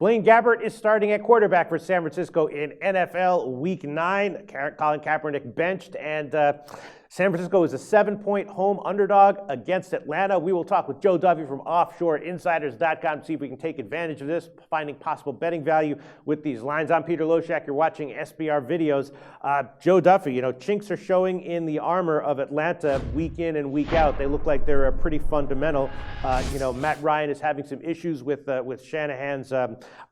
Blaine Gabbert is starting at quarterback for San Francisco in NFL Week 9. Colin Kaepernick benched, and San Francisco is a 7-point home underdog against Atlanta. We will talk with Joe Duffy from OffshoreInsiders.com to see if we can take advantage of this, finding possible betting value with these lines. I'm Peter Loshak. You're watching SBR Videos. Joe Duffy, chinks are showing in the armor of Atlanta week in and week out. They look like they're pretty fundamental. Matt Ryan is having some issues with Shanahan's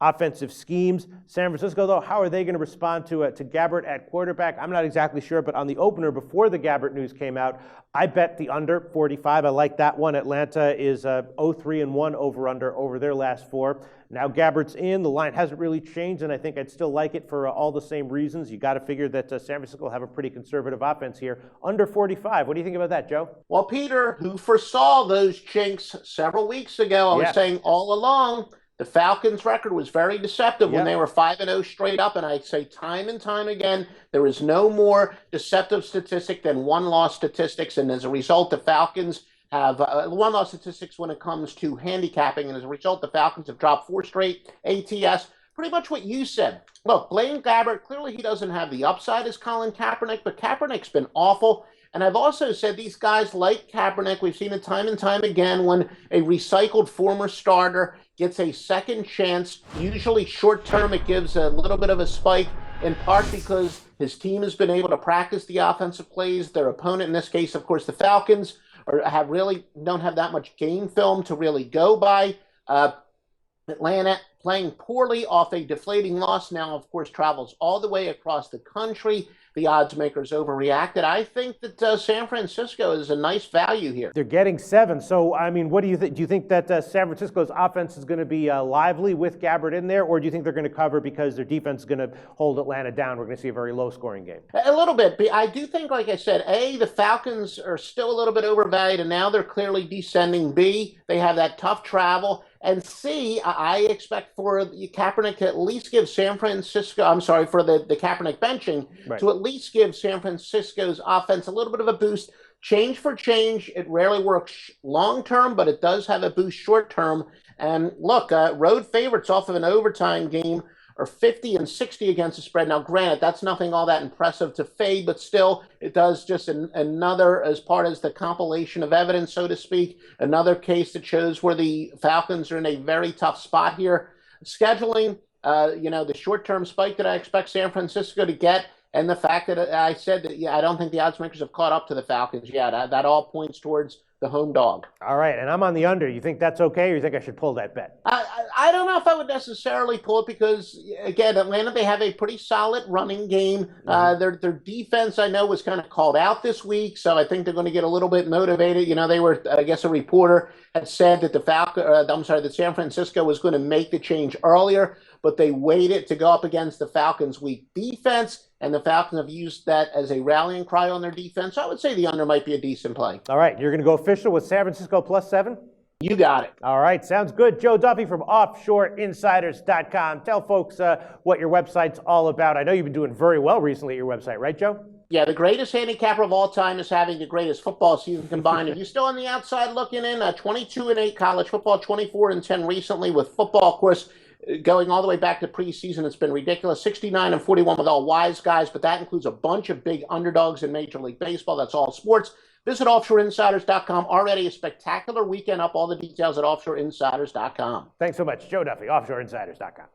offensive schemes. San Francisco, though, how are they going to respond to Gabbert at quarterback? I'm not exactly sure, but on the opener before the Gabbert news came out, I bet the under 45. I like that one. Atlanta is 0-3-1 over their last 4. Now Gabbert's in. The line hasn't really changed, and I think I'd still like it for all the same reasons. You got to figure that San Francisco will have a pretty conservative offense here. Under 45. What do you think about that, Joe? Well, Peter, who foresaw those chinks several weeks ago, I was saying all along, the Falcons' record was very deceptive when they were 5-0 straight up, and I say time and time again, there is no more deceptive statistic than one-loss statistics, and as a result, the Falcons have one-loss statistics when it comes to handicapping, and as a result, the Falcons have dropped 4 straight ATS. Pretty much what you said. Look, Blaine Gabbert, clearly he doesn't have the upside as Colin Kaepernick, but Kaepernick's been awful. And I've also said these guys like Kaepernick, we've seen it time and time again when a recycled former starter gets a second chance. Usually short term, it gives a little bit of a spike, in part because his team has been able to practice the offensive plays. Their opponent, in this case, of course, the Falcons, don't have that much game film to really go by. Atlanta playing poorly off a deflating loss now, of course, travels all the way across the country. The odds makers overreacted. I think that San Francisco is a nice value here. They're getting 7. So, what do you think? Do you think that San Francisco's offense is going to be lively with Gabbert in there, or do you think they're going to cover because their defense is going to hold Atlanta down? We're going to see a very low-scoring game. A little bit. I do think, like I said, A, the Falcons are still a little bit overvalued, and now they're clearly descending. B, they have that tough travel. And C, I expect for Kaepernick to at least give for the Kaepernick benching to at least give San Francisco's offense a little bit of a boost. Change for change, it rarely works long-term, but it does have a boost short-term. And look, road favorites off of an overtime game are 50 and 60 against the spread. Now, granted, that's nothing all that impressive to fade, but still, it does just another, as part as the compilation of evidence, so to speak, another case that shows where the Falcons are in a very tough spot here. Scheduling, the short-term spike that I expect San Francisco to get, and the fact that I said that, I don't think the odds makers have caught up to the Falcons yet. That all points towards the home dog. All right, and I'm on the under. You think that's okay, or you think I should pull that bet? I don't know if I would necessarily pull it because, again, Atlanta, they have a pretty solid running game. Their defense, I know, was kind of called out this week, so I think they're going to get a little bit motivated. They were, I guess, a reporter had said that that San Francisco was going to make the change earlier, but they waited to go up against the Falcons' weak defense. And the Falcons have used that as a rallying cry on their defense. So I would say the under might be a decent play. All right, you're going to go official with San Francisco plus 7? You got it. All right, sounds good. Joe Duffy from OffshoreInsiders.com. Tell folks what your website's all about. I know you've been doing very well recently at your website, right, Joe? Yeah, the greatest handicapper of all time is having the greatest football season combined. If you're still on the outside looking in, 22-8 college football, 24-10 recently with football, of course, going all the way back to preseason. It's been ridiculous. 69-41 with all wise guys, but that includes a bunch of big underdogs in Major League Baseball. That's all sports. Visit OffshoreInsiders.com. Already a spectacular weekend up. All the details at OffshoreInsiders.com. Thanks so much. Joe Duffy, OffshoreInsiders.com.